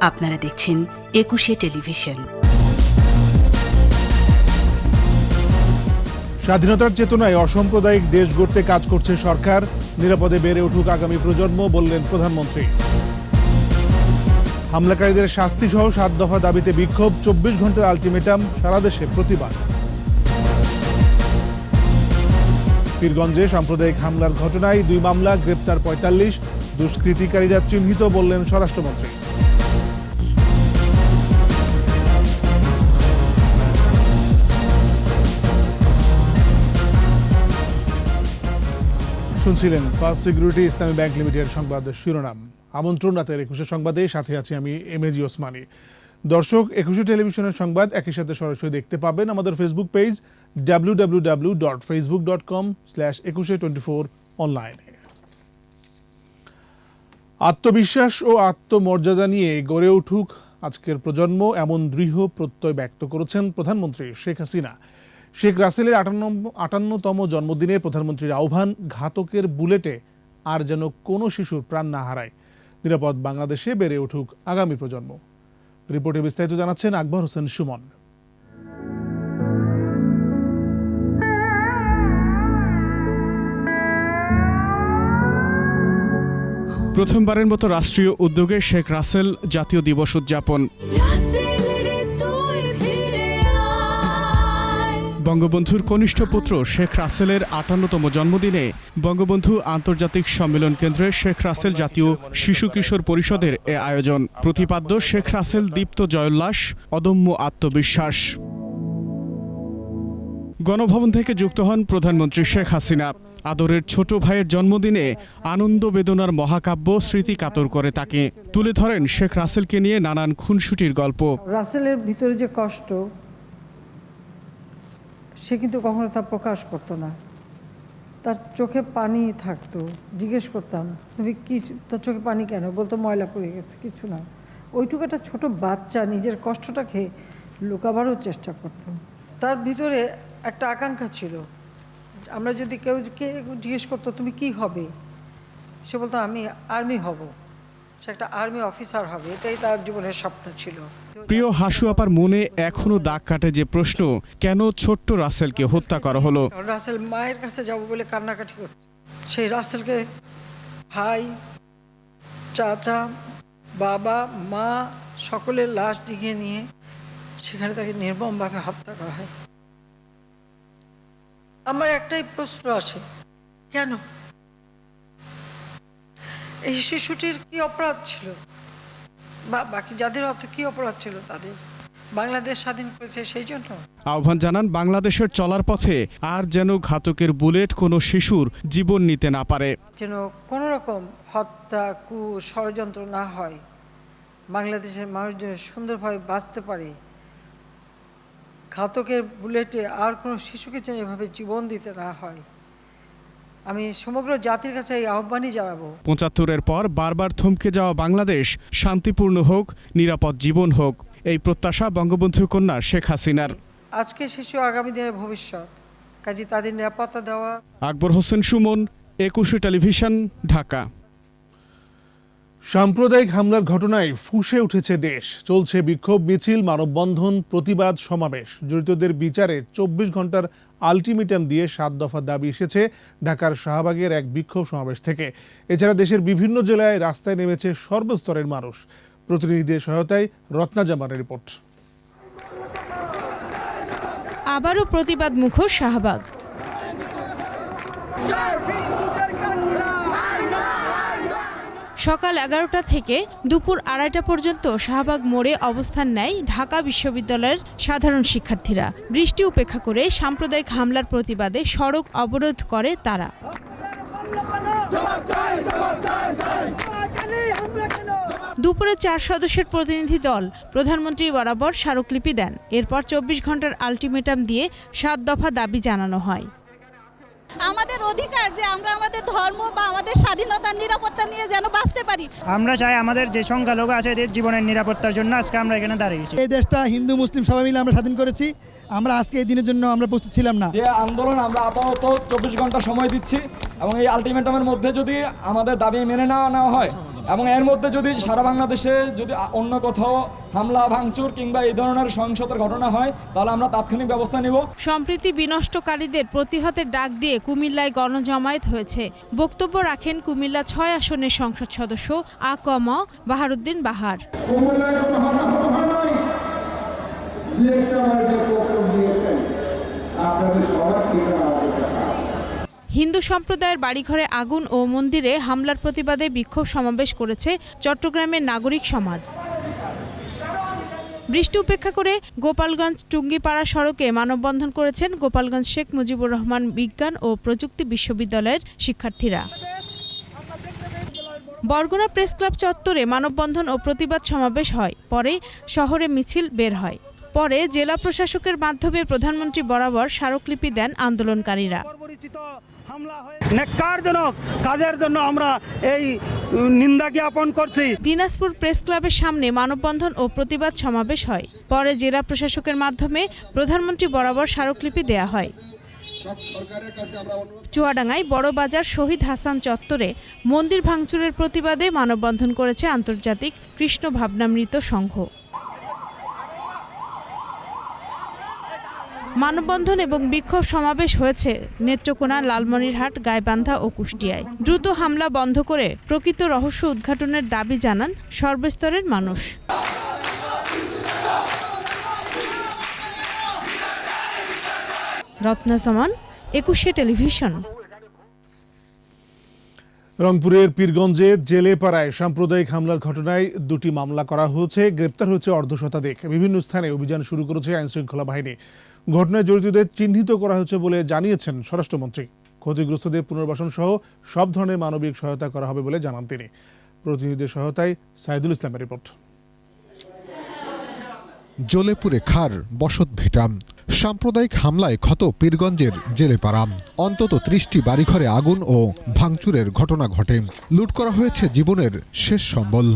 আপনারা দেখছেন একুশে টেলিভিশন। স্বাধীনতার চেতনায় অসাম্প্রদায়িক দেশ গড়তে কাজ করছে সরকার। নিরাপদে বেড়ে উঠুক আগামী প্রজন্ম, বললেন প্রধানমন্ত্রী। হামলাকারীদের শাস্তি সহ 7 দফা দাবিতে বিক্ষোভ, 24 ঘন্টার আলটিমেটাম, সারা দেশে প্রতিবাদ। পীরগঞ্জে সাম্প্রদায়িক হামলার ঘটনায় 2 মামলা, গ্রেপ্তার 45, দুষ্কৃতিকারীরা চিহ্নিত, বললেন স্বরাষ্ট্রমন্ত্রী। শুনছিলেন ফার্স্ট সিকিউরিটি ইসলামী ব্যাংক লিমিটেড সংবাদ শিরোনাম। আমন্ত্রণ রাতের 21 সংবাদে, সাথে আছি আমি এমএজি ওসমানী। দর্শক, 21 টেলিভিশনের সংবাদ একই সাথে সরাসরি দেখতে পাবেন আমাদের ফেসবুক পেজ www.facebook.com/2124 অনলাইনে। আত্মবিশ্বাস ও আত্মমর্যাদা নিয়ে গড়ে উঠুক আজকের প্রজন্ম, এমন দৃঢ় প্রত্যয় ব্যক্ত করেছেন প্রধানমন্ত্রী শেখ হাসিনা। শেখ রাসেলের 58তম জন্মদিনে প্রধানমন্ত্রীর আহ্বান, ঘাতকের বুলেটে আর যেন কোনো শিশুর প্রাণ না হারায়, নিরাপদ বাংলাদেশে বেড়ে উঠুক আগামী প্রজন্ম। রিপোর্টে বিস্তারিত জানাচ্ছেন আকবর হোসেন সুমন। প্রথমবারের মতো রাষ্ট্রীয় উদ্যোগে শেখ রাসেল জাতীয় দিবস উদযাপন। বঙ্গবন্ধুর কনিষ্ঠ পুত্র শেখ রাসেলের 58তম জন্মদিনে বঙ্গবন্ধু আন্তর্জাতিক সম্মেলন কেন্দ্রে শেখ রাসেল জাতীয় শিশু কিশোর পরিষদের এ আয়োজন। প্রতিপাদ্য শেখ রাসেল দীপ্ত জয়োল্লাস, অদম্য আত্মবিশ্বাস। গণভবন থেকে যুক্ত হন প্রধানমন্ত্রী শেখ হাসিনা। আদরের ছোট ভাইয়ের জন্মদিনে আনন্দ বেদনার মহাকাব্য স্মৃতি কাতর করে তাকে তুলে ধরেন শেখ রাসেলকে নিয়ে নানান খুনসুটির গল্প। রাসেলের ভিতরে যে কষ্ট, সে কিন্তু কখনো তা প্রকাশ করতো না। তার চোখে পানি থাকতো। জিজ্ঞেস করতাম, তুমি কি, তোর চোখে পানি কেন? বলতো ময়লা পড়ে গেছে, কিছু না। ওইটুকু একটা ছোট বাচ্চা নিজের কষ্টটাকে লুকাবারও চেষ্টা করতো। তার ভিতরে একটা আকাঙ্ক্ষা ছিল, আমরা যদি কেউ জিজ্ঞেস করতো তুমি কি হবে, সে বলতো আমি আর্মি হব, সে একটা আর্মি অফিসার হবে, এটাই তার জীবনের স্বপ্ন ছিল। প্রিয় হাসু আপার মনে এখনো দাগ কাটে যে প্রশ্ন, কেন ছোট্ট রাসেলকে হত্যা করা হলো। রাসেল মায়ের কাছে যাব বলে কান্নাকাটি করছে। সেই রাসেলকে ভাই, চাচা, বাবা, মা সকলের লাশ ডিঙিয়ে নিয়ে সেখানে তাকে নির্মমভাবে হত্যা করা হয়। আমার একটাই প্রশ্ন আসে, কেন? এই শিশুটির কি অপরাধ ছিল, বা বাকি যাদের অর্থ কি অপরাধ ছিল তাদের? বাংলাদেশ স্বাধীন করেছে সেই জন্য। আহ্বান জানান বাংলাদেশের চলার পথে আর যেন ঘাতকের বুলেট কোনো শিশুর জীবন নিতে না পারে, যেন কোনো রকম হত্যা, ষড়যন্ত্র না হয়, বাংলাদেশের মানুষ যেন সুন্দরভাবে বাঁচতে পারে। ঘাতকের বুলেটে আর কোনো শিশুকে যেন এভাবে জীবন দিতে না হয়। আমি সমগ্র জাতির কাছে এই আহ্বানই জানাবো। ৭৫-এর পর বারবার থমকে যাওয়া বাংলাদেশ শান্তিপূর্ণ হোক, নিরাপদ জীবন হোক, এই প্রত্যাশা বঙ্গবন্ধু কন্যা শেখ হাসিনার। আজকে শিশু আগামী দিনের ভবিষ্যৎ, কাজে তাদের নিরাপত্তা দেওয়া। আকবর হোসেন সুমন, 21 টেলিভিশন, ঢাকা। সাম্প্রদায়িক হামলার ঘটনায় ফুঁসে উঠেছে দেশ। চলছে বিক্ষোভ মিছিল, মানববন্ধন, প্রতিবাদ সমাবেশ। জড়িতদের বিচারে 24 ঘন্টার আলটিমেটাম দিয়ে 7 দফা দাবি এসেছে ঢাকার শাহবাগের এক বিক্ষোভ সমাবেশ থেকে। এছাড়া দেশের বিভিন্ন জেলায় রাস্তায় নেমেছে সর্বস্তরের মানুষ। প্রতিনিধিদের সহায়তায় রত্না জামানের রিপোর্ট। আবারও প্রতিবাদ মুখর শাহবাগ। সকাল 11টা থেকে দুপুর 2:30 পর্যন্ত শাহবাগ মোড়ে অবস্থান নেয় ঢাকা বিশ্ববিদ্যালয়ের সাধারণ শিক্ষার্থীরা। বৃষ্টি উপেক্ষা করে সাম্প্রদায়িক হামলার প্রতিবাদে সড়ক অবরোধ করে তারা। দুপুরে 4 সদস্যের প্রতিনিধি দল প্রধানমন্ত্রী বরাবর স্মারকলিপি দেন। এরপর 24 ঘন্টার আলটিমেটাম দিয়ে 7 দফা দাবি জানানো হয়। আমাদের অধিকার যে আমরা আমাদের ধর্ম বা আমাদের স্বাধীনতার নিরাপত্তা নিয়ে যেন বাঁচতে পারি। আমরা চাই আমাদের যে সংখ্যালঘু আছে এদের জীবনের নিরাপত্তার জন্য আজকে আমরা এখানে দাঁড়িয়েছি। এই দেশটা হিন্দু মুসলিম সবাই মিলে আমরা স্বাধীন করেছি। আমরা আজকে এই দিনের জন্য আমরা প্রস্তুত ছিলাম না। যে আন্দোলন আমরা আপাতত 24 ঘন্টা সময় দিচ্ছি এবং এই আলটিমেটামের মধ্যে যদি আমাদের দাবি মেনে নেওয়া হয় এবং এর মধ্যে যদি সারা বাংলাদেশে যদি অন্য কোথাও হামলা ভাঙচুর কিংবা এই ধরনের সহিংসতার ঘটনা হয় তাহলে আমরা তাৎক্ষণিক ব্যবস্থা নিব। সম্প্রীতি বিনষ্টকারীদের প্রতিহতের ডাক দিয়ে কুমিল্লায় গণজমায়েত হয়েছে। বক্তব্য রাখেন কুমিল্লা ৬ আসনের সংসদ সদস্য আ.ক.ম. বাহারউদ্দিন বাহার। কুমিল্লায় কোনো হতাহত হয় নাই, দুই-একটা বাড়িতে প্রকল্প দিয়েছেন, আপনাদের সবার ঠিকানা আমাদের কাছে আছে। হিন্দু সম্প্রদায়ের বাড়িঘরে আগুন ও মন্দিরে হামলার প্রতিবাদে বিক্ষোভ সমাবেশ করেছে চট্টগ্রামের নাগরিক সমাজ। বৃষ্টি উপেক্ষা করে গোপালগঞ্জ টুঙ্গিপাড়া সড়কে মানববন্ধন করেছেন গোপালগঞ্জ শেখ মুজিবুর রহমান বিজ্ঞান ও প্রযুক্তি বিশ্ববিদ্যালয়ের শিক্ষার্থীরা। বরগুনা প্রেস ক্লাব চত্বরে মানববন্ধন ও প্রতিবাদ সমাবেশ হয়। পরে শহরে মিছিল বের হয়। পরে জেলা প্রশাসকের মাধ্যমে প্রধানমন্ত্রী বরাবর স্মারকলিপি দেন আন্দোলনকারীরা। নেককারজনক কাজের জন্য আমরা এই নিন্দা জ্ঞাপন করছি। দিনাজপুর প্রেস ক্লাবের সামনে মানববন্ধন ও প্রতিবাদ সমাবেশ হয়। পরে জেলা প্রশাসকের মাধ্যমে প্রধানমন্ত্রী বরাবর স্মারকলিপি দেয়া হয়। চুয়াডাঙ্গায় বড়বাজার শহীদ হাসান চত্বরে মন্দির ভাঙচুরের প্রতিবাদে মানববন্ধন করেছে আন্তর্জাতিক কৃষ্ণ ভাবনামৃত সংঘ। মানববন্ধন এবং বিক্ষোভ সমাবেশ হয়েছে নেত্রকোনা, লালমনিরহাট, গাইবান্ধা ও কুষ্টিয়ায়। দ্রুত হামলা বন্ধ করে প্রকৃত রহস্য উদ্ঘাটনের দাবি জানান সর্বস্তরের মানুষ। রত্না জামান, একুশে টেলিভিশন। রংপুরের পীরগঞ্জে জেলেপাড়ায় সাম্প্রদায়িক হামলার ঘটনায় 2টি মামলা করা হয়েছে। গ্রেপ্তার হয়েছে অর্ধশতাধিক। বিভিন্ন স্থানে অভিযান শুরু করেছে আইনশৃঙ্খলা বাহিনী। ঘটনায় জড়িতদের চিহ্নিত করা হয়েছে বলে জানিয়েছেন স্বরাষ্ট্রমন্ত্রী। ক্ষতিগ্রস্তদের পুনর্বাসন সহ সব ধরনের মানবিক সহায়তা করা হবে বলে জানান তিনি। প্রতিনিধিদের সহায়তায় সাইদুল ইসলামের রিপোর্ট। জলেপুরে খার বসত ভিটাম। সাম্প্রদায়িক হামলায় ক্ষত পীরগঞ্জের জেলেপাড়া। অন্তত 30টি বাড়িঘরে আগুন ও ভাঙচুরের ঘটনা ঘটে। লুট করা হয়েছে জীবনের শেষ সম্বল।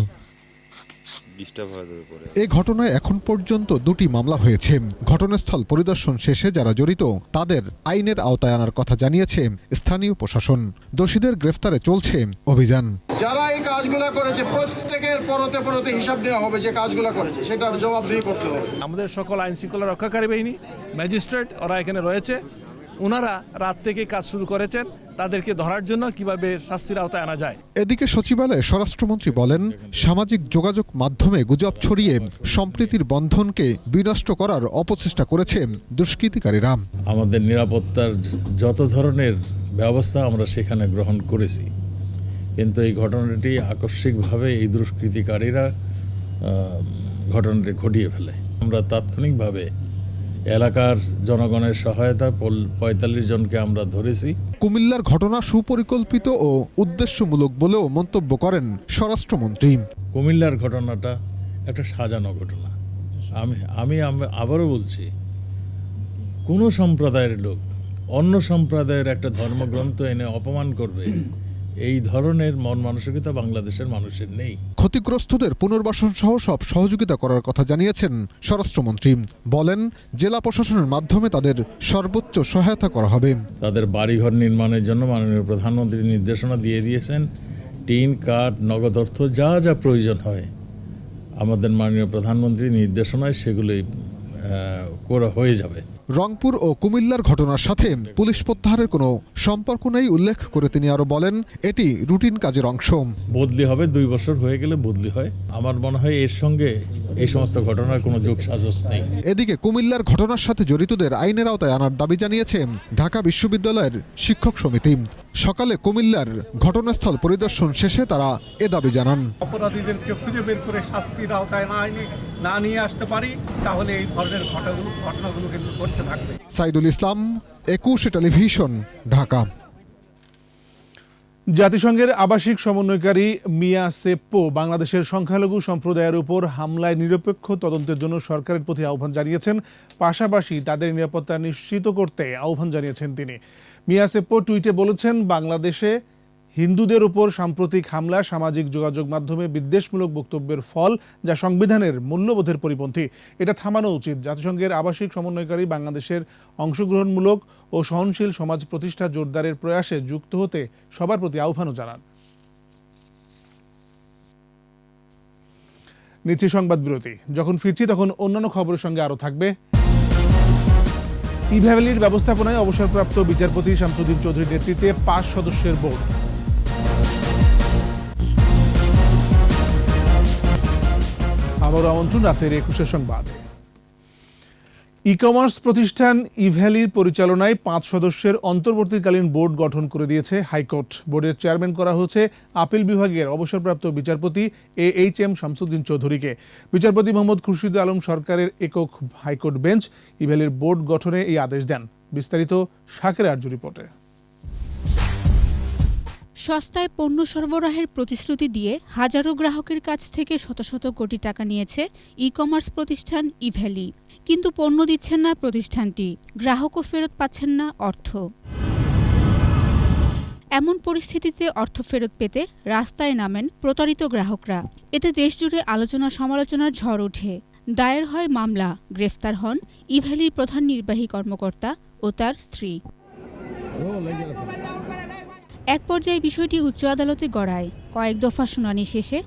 এ ঘটনায় এখন পর্যন্ত 2টি মামলা হয়েছে। ঘটনাস্থল পরিদর্শন শেষে যারা জড়িত তাদের আইনের আওতায় আনার কথা জানিয়েছে স্থানীয় প্রশাসন। দোষীদের গ্রেফতারে চলছে অভিযান। যারা এই কাজগুলো করেছে প্রত্যেকের পরতে পরতে হিসাব দেওয়া হবে, যে কাজগুলো করেছে সেটার জবাবদিহি করতে হবে। আমাদের সকল আইন শৃঙ্খলা রক্ষাকারী বাহিনী, ম্যাজিস্ট্রেট ওরা এখানে রয়েছে। ওনারা রাত থেকে কাজ শুরু করেছেন তাদেরকে ধরার জন্য কিভাবে শাস্তির আওতায় আনা যায়। এদিকে সচিবালয়ে স্বরাষ্ট্রমন্ত্রী বলেন, সামাজিক যোগাযোগ মাধ্যমে গুজব ছড়িয়ে সম্প্রীতির বন্ধনকে বিনষ্ট করার অপচেষ্টা করেছে দুষ্কৃতিকারীরা। আমাদের নিরাপত্তার যত ধরনের ব্যবস্থা আমরা সেখানে গ্রহণ করেছি, কিন্তু এই ঘটনাটি আকস্মিকভাবে এই দুষ্কৃতিকারীরা ঘটনাটি ঘটিয়ে ফেলে। আমরা তাৎক্ষণিকভাবে এলাকার জনগণের সহায়তা 45 জনকে আমরা ধরেছি। কুমিল্লার ঘটনা সুপরিকল্পিত ও উদ্দেশ্যমূলক বলেও মন্তব্য করেন স্বরাষ্ট্রমন্ত্রী। কুমিল্লার ঘটনাটা একটা সাজানো ঘটনা। আমি আবারও বলছি, কোনো সম্প্রদায়ের লোক অন্য সম্প্রদায়ের একটা ধর্মগ্রন্থ এনে অপমান করবে, এই ধরনের মন মানসিকতা বাংলাদেশের মানুষের নেই। ক্ষতিগ্রস্তদের পুনর্বাসন সহ সব সহযোগিতা করার কথা জানিয়েছেন স্বরাষ্ট্রমন্ত্রী। বলেন, জেলা প্রশাসনের মাধ্যমে তাদের সর্বোচ্চ সহায়তা করা হবে। তাদের বাড়িঘর নির্মাণের জন্য মাননীয় প্রধানমন্ত্রী নির্দেশনা দিয়ে দিয়েছেন। টিন, কাঠ, নগদ অর্থ যা যা প্রয়োজন হয় আমাদের মাননীয় প্রধানমন্ত্রীর নির্দেশনায় সেগুলোই করা হয়ে যাবে। রংপুর ও কুমিল্লার ঘটনার সাথে পুলিশ প্রত্যাহারের কোনো সম্পর্ক নেই উল্লেখ করে তিনি আরো বলেন, এটি রুটিন কাজের অংশ। বদলি হবে, 2 বছর হয়ে গেলে বদলি হয়। আমার মনে হয় এর সঙ্গে এই সমস্ত ঘটনার কোনো যোগসাজশ নেই। এদিকে কুমিল্লার ঘটনার সাথে জড়িতদের আইনের আওতায় আনার দাবি জানিয়েছে ঢাকা বিশ্ববিদ্যালয়ের শিক্ষক সমিতি। সকালে কুমিল্লার ঘটনাস্থল পরিদর্শন শেষে তারা এ দাবি জানান। অপরাধীদেরকে খুঁজে বের করে শাস্তির আওতায় না নিয়ে আসতে পারি তাহলে এই ধরনের ঘটনাগুলো কিন্তু ঘটতে থাকবে। সাইদুল ইসলাম, একুশে টেলিভিশন, ঢাকা। জাতিসংঘের আবাসিক সমন্বয়কারী মিয়া সেপ্পো বাংলাদেশের সংখ্যালঘু সম্প্রদায়ের উপর হামলায় নিরপেক্ষ তদন্তের জন্য সরকারের প্রতি আহ্বান জানিয়েছেন। পাশাপাশি তাদের নিরাপত্তা নিশ্চিত করতে আহ্বান জানিয়েছেন তিনি। মিয়া সেপ্পো টুইটে বলেছেন, বাংলাদেশে হিন্দুদের উপর সাম্প্রতিক হামলা সামাজিক যোগাযোগ মাধ্যমে বিদ্বেষমূলক বক্তব্যের ফল, যা সংবিধানের মূল্যবোধের পরিপন্থী। এটা থামানো উচিত। জাতিসংঘের আবাসিক সমন্বয়কারী বাংলাদেশের অংশগ্রহণমূলক ও সহনশীল সমাজ প্রতিষ্ঠা জোরদারের প্রয়াসে যুক্ত হতে সবার প্রতি আহ্বানও জানান। নিচে সংবাদ বিরতি। যখন ফিরছি তখন অন্যান্য খবরের সঙ্গে আরও থাকবে ইভ্যালির ব্যবস্থাপনায় অবসরপ্রাপ্ত বিচারপতি শামসুদ্দিন চৌধুরীর নেতৃত্বে 5 সদস্যের বোর্ড। আবারও আমন্ত্রণ রাতের 21 সংবাদে। ই কমার্স প্রতিষ্ঠান ইভ্যালির পরিচালনায় 5 সদস্যের অন্তর্বর্তীকালীন বোর্ড গঠন করে দিয়েছে হাইকোর্ট। বোর্ডের চেয়ারম্যান করা হয়েছে আপিল বিভাগের অবসরপ্রাপ্ত বিচারপতি AHM শামসুদ্দিন চৌধুরীকে। বিচারপতি মোহাম্মদ খুরশিদ আলম সরকারের একক হাইকোর্ট বেঞ্চ ইভ্যালির বোর্ড গঠনে এই আদেশ দেন। বিস্তারিত শাকের আরজু রিপোর্টে। সস্তায় পণ্য সরবরাহের প্রতিশ্রুতি দিয়ে হাজারো গ্রাহকের কাছ থেকে শত শত কোটি টাকা নিয়েছে ই কমার্স প্রতিষ্ঠান ইভ্যালি। কিন্তু পণ্য দিচ্ছেন না প্রতিষ্ঠানটি, গ্রাহকও ফেরত পাচ্ছেন না অর্থ। এমন পরিস্থিতিতে অর্থ ফেরত পেতে রাস্তায় নামেন প্রতারিত গ্রাহকরা। এতে দেশজুড়ে আলোচনা সমালোচনার ঝড় ওঠে। দায়ের হয় মামলা, গ্রেফতার হন ইভ্যালির প্রধান নির্বাহী কর্মকর্তা ও তার স্ত্রী। এক পর্যায়ে বিষয়টি উচ্চ আদালতে গড়ায়। কয়েক দফা শুনানি শেষে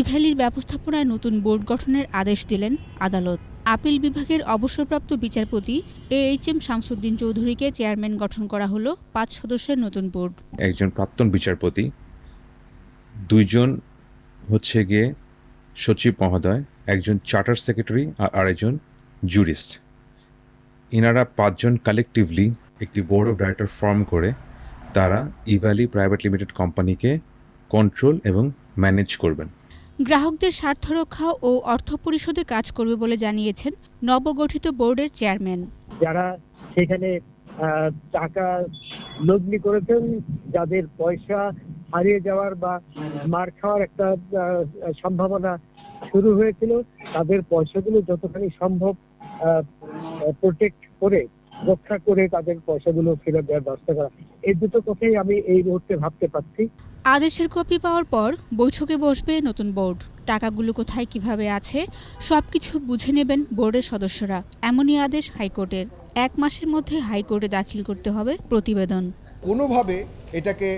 ইভ্যালির ব্যবস্থাপনায় নতুন বোর্ড গঠনের আদেশ দিলেন আদালত। আপিল বিভাগের অবসরপ্রাপ্ত বিচারপতি AHM শামসুদ্দিন চৌধুরীকে চেয়ারম্যান গঠন করা হলো 5 সদস্যের নতুন বোর্ড। একজন প্রাক্তন বিচারপতি, 2 জন হচ্ছে গিয়ে সচিব মহোদয়, একজন চার্টার সেক্রেটারি আর আরেকজন জুরিস্ট। ইনারা 5 জন কালেকটিভলি একটি বোর্ড অফ ডাইরেক্টর ফর্ম করে তারা ইভ্যালি প্রাইভেট লিমিটেড কোম্পানিকে কন্ট্রোল এবং ম্যানেজ করবেন। গ্রাহকদের স্বার্থ রক্ষা ও অর্থ পরিশোধে কাজ করবে বলে জানিয়েছেন নবগঠিত বোর্ডের চেয়ারম্যান। যারা সেখানে টাকা লগ্নি করেছেন, যাদের পয়সা হারিয়ে যাওয়ার বা মার খাওয়ার একটা সম্ভাবনা শুরু হয়েছিল, তাদের পয়সাগুলো যতখানি সম্ভব প্রোটেক্ট করে, রক্ষা করে তাদের পয়সাগুলো ফেরত দেওয়ার ব্যবস্থা করা, এই দুটো কথাই আমি এই মুহূর্তে ভাবতে পারছি। আদেশের কপি পাওয়ার পর বৈঠকে বসবে নতুন বোর্ড। টাকাগুলো কোথায় কিভাবে আছে সবকিছু বুঝে নেবেন বোর্ডের সদস্যরা। এমনই আদেশ হাইকোর্টের। 1 মাসের মধ্যে হাইকোর্টে দাখিল করতে হবে প্রতিবেদন। কোনোভাবে এটাকে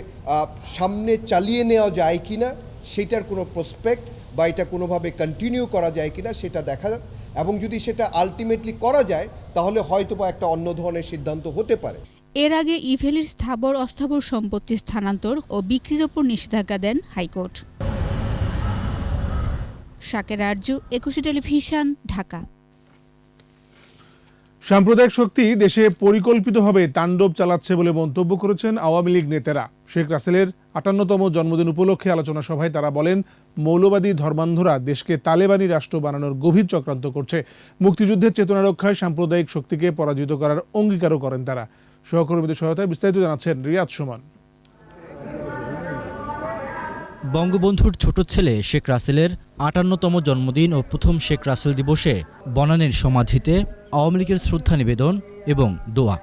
সামনে চালিয়ে নেওয়া যায় কিনা সেটার কোনো প্রসপেক্ট বা এটা কোনোভাবে কন্টিনিউ করা যায় কিনা সেটা দেখা, এবং যদি সেটা আলটিমেটলি করা যায় তাহলে হয়তোবা একটা অন্য ধরনের সিদ্ধান্ত হতে পারে। এর আগে ইভ্যালির স্থাবর অস্থাবর সম্পত্তি স্থানান্তর ও বিক্রির ওপর নিষেধাজ্ঞা দেন হাইকোর্ট। শাকের আরজু, 21 টেলিভিশন, ঢাকা। সাম্প্রদায়িক শক্তি দেশে পরিকল্পিতভাবে তাণ্ডব চালাচ্ছে বলে মন্তব্য করেছেন আওয়ামী লীগ নেতারা। শেখ রাসেলের 58তম জন্মদিন উপলক্ষে আলোচনা সভায় তারা বলেন, মৌলবাদী ধর্মান্ধরা দেশকে তালেবানি রাষ্ট্র বানানোর গভীর চক্রান্ত করছে। মুক্তিযুদ্ধের চেতনা রক্ষায় সাম্প্রদায়িক শক্তিকে পরাজিত করার অঙ্গীকারও করেন তারা। সহকর্মীদের সহায়তায় বিস্তারিত জানাচ্ছেন রিয়াদ সুমন। বঙ্গবন্ধুর ছোট ছেলে শেখ রাসেলের 58তম জন্মদিন ও প্রথম শেখ রাসেল দিবসে বনানীর সমাধিতে আওয়ামী লীগের শ্রদ্ধা নিবেদন এবং দোয়া।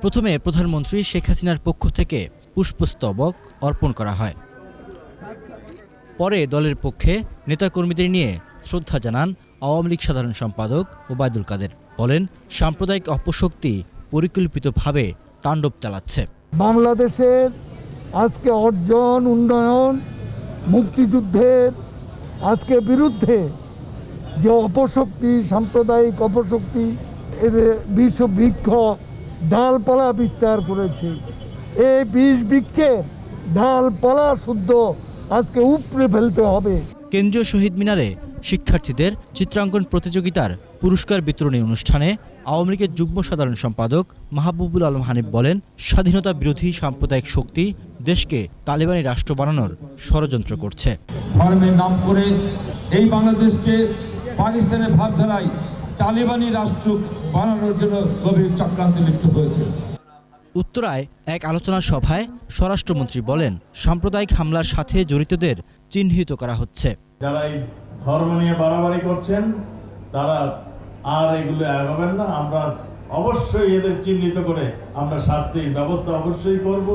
প্রথমে প্রধানমন্ত্রী শেখ হাসিনার পক্ষ থেকে পুষ্পস্তবক অর্পণ করা হয়। পরে দলের পক্ষে নেতাকর্মীদের নিয়ে শ্রদ্ধা জানান আওয়ামী লীগ সাধারণ সম্পাদক ওবায়দুল কাদের। বলেন, সাম্প্রদায়িক অপশক্তি পরিকল্পিতভাবে তাণ্ডব চালাচ্ছে। বাংলাদেশের আজকে অর্জন, উন্নয়ন, মুক্তিযুদ্ধের আজকে বিরুদ্ধে যে অপশক্তি, সাম্প্রদায়িক অপশক্তি এদের বিষ বৃক্ষ ডালপালা বিস্তার করেছে, এই বিষ বৃক্ষের ডালপালা শুদ্ধ আজকে উপড়ে ফেলতে হবে। কেন্দ্রীয় শহীদ মিনারে শিক্ষার্থীদের চিত্রাঙ্কন প্রতিযোগিতার পুরস্কার বিতরণী অনুষ্ঠানে আওয়ামী লীগের যুগ্ম সাধারণ সম্পাদক মাহবুবুল আলম হানিফ বলেন, স্বাধীনতা বিরোধী সাম্প্রদায়িক শক্তি দেশকে তালেবানি রাষ্ট্র বানানোর ষড়যন্ত্র করছে। ধর্মের নাম করে এই বাংলাদেশকে পাকিস্তানের ভাবধারায় তালেবানি রাষ্ট্র বানানোর জন্য গভীর চক্রান্তে লিপ্ত হয়েছে। উত্তরায় এক আলোচনা সভায় স্বরাষ্ট্রমন্ত্রী বলেন, সাম্প্রদায়িক হামলার সাথে জড়িতদের চিহ্নিত করা হচ্ছে। যারা এই ধর্ম নিয়ে বাড়াবাড়ি করছেন তারা আর এগুলো আগাবেন না। আমরা অবশ্যই এদের চিহ্নিত করে আমরা শাস্তির ব্যবস্থা অবশ্যই করব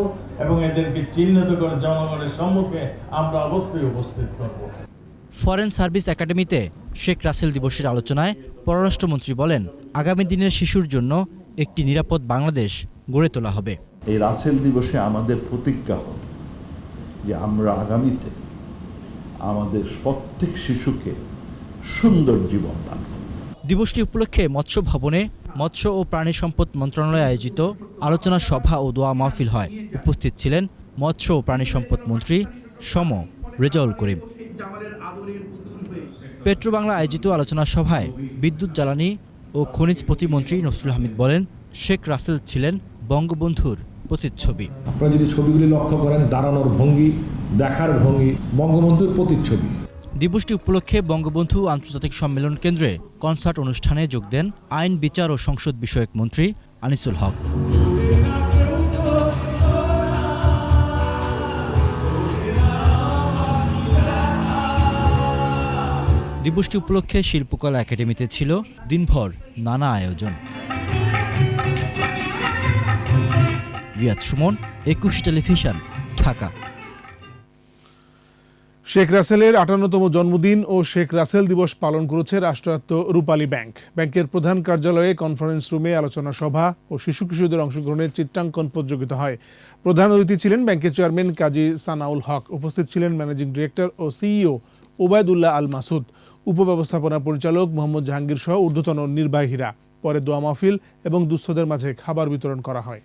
এবং এদেরকে চিহ্নিত করে জনগণের সম্মুখে আমরা অবশ্যই উপস্থিত করব। ফরেন সার্ভিস একাডেমিতে শেখ রাসেল দিবসের আলোচনায় পররাষ্ট্রমন্ত্রী বলেন, আগামী দিনের শিশুর জন্য একটি নিরাপদ বাংলাদেশ গড়ে তোলা হবে। এই রাসেল দিবসে আমাদের প্রতিজ্ঞা হবে যে আমরা আগামীতে আমাদের প্রত্যেক শিশুকে সুন্দর জীবন দান করুন। দিবসটি উপলক্ষে মৎস্য ভবনে মৎস্য ও প্রাণী সম্পদ মন্ত্রণালয়ে আয়োজিত আলোচনা সভা ও দোয়া মাহফিল হয়। উপস্থিত ছিলেন মৎস্য ও প্রাণী সম্পদ মন্ত্রী সম রেজাউল করিম। পেট্রোবাংলা আয়োজিত আলোচনা সভায় বিদ্যুৎ জ্বালানি ও খনিজ প্রতিমন্ত্রী নসরুল হামিদ বলেন, শেখ রাসেল ছিলেন বঙ্গবন্ধুর প্রতিচ্ছবি। আপনারা যদি ছবিগুলি লক্ষ্য করেন, দাঁড়ানোর ভঙ্গি, দেখার ভঙ্গি বঙ্গবন্ধুর প্রতিচ্ছবি। দিবসটি উপলক্ষে বঙ্গবন্ধু আন্তর্জাতিক সম্মেলন কেন্দ্রে কনসার্ট অনুষ্ঠানে যোগ দেন আইন, বিচার ও সংসদ বিষয়ক মন্ত্রী আনিসুল হক। দিবসটি উপলক্ষে শিল্পকলা একাডেমিতে ছিল দিনভর নানা আয়োজন। রিয়াদ সুমন, 21 টেলিভিশন, ঢাকা। শেখ রাসেলের 58তম জন্মদিন ও শেখ রাসেল দিবস পালন করেছে রাষ্ট্রায়ত্ত রূপালী ব্যাংক। ব্যাংকের প্রধান কার্যালয়ে কনফারেন্স রুমে আলোচনা সভা ও শিশু কিশোরদের অংশগ্রহণের চিত্রাঙ্কন প্রতিযোগিতা হয়। প্রধান অতিথি ছিলেন ব্যাংকের চেয়ারম্যান কাজী সানাউল হক। উপস্থিত ছিলেন ম্যানেজিং ডিরেক্টর ও সিইও ওবায়দুল্লাহ আল মাসুদ, উপব্যবস্থাপনা পরিচালক মোহাম্মদ জাহাঙ্গীর সহ ঊর্ধ্বতন নির্বাহীরা। পরে দোয়া মাহফিল এবং দুস্থদের মাঝে খাবার বিতরণ করা হয়।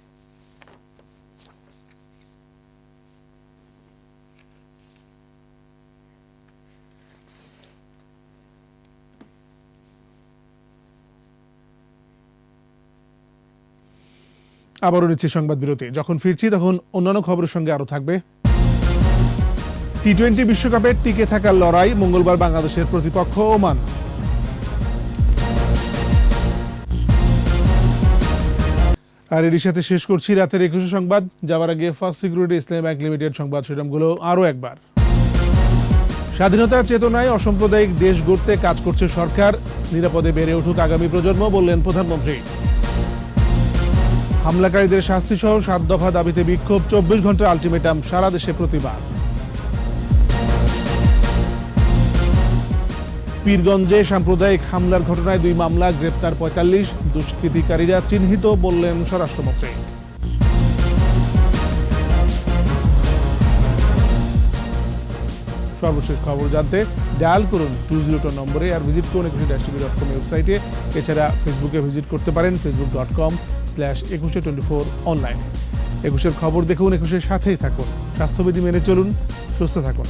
আবারও নিচ্ছি সংবাদ বিরতি। যখন ফিরছি তখন অন্যান্য খবরের সঙ্গে আরো থাকবে টি-20 বিশ্বকাপে টিকে থাকার লড়াই। মঙ্গলবার বাংলাদেশের প্রতিপক্ষ ওমান। আর এর সাথে শেষ করছি রাতের 21 সংবাদ। যাওয়ার আগে ফার্স্ট সিকিউরিটি ইসলামী ব্যাংক লিমিটেড সংবাদ শিরোনামগুলো আরও একবার। স্বাধীনতার চেতনায় অসাম্প্রদায়িক দেশ গড়তে কাজ করছে সরকার। নিরাপদে বেড়ে উঠুক আগামী প্রজন্ম, বললেন প্রধানমন্ত্রী। হামলাকারীদের শাস্তি সহ 7 দফা দাবিতে বিক্ষোভ, 24 ঘন্টার আলটিমেটাম, সারা দেশে প্রতিবাদ। পীরগঞ্জে সাম্প্রদায়িক হামলার ঘটনায় 2 মামলা, গ্রেপ্তার 45, দুষ্কৃতিকারীরা চিহ্নিত, বললেন স্বরাষ্ট্রমন্ত্রী। সর্বশেষ খবর জানতে ডায়াল করুন 202 নম্বরে, আর ভিজিট করুন 21-tv.com ওয়েবসাইটে। এছাড়া ফেসবুকে ভিজিট করতে পারেন facebook.com/2124 অনলাইনে। 21-এর খবর দেখুন, 21-এর সাথেই থাকুন। স্বাস্থ্যবিধি মেনে চলুন, সুস্থ থাকুন।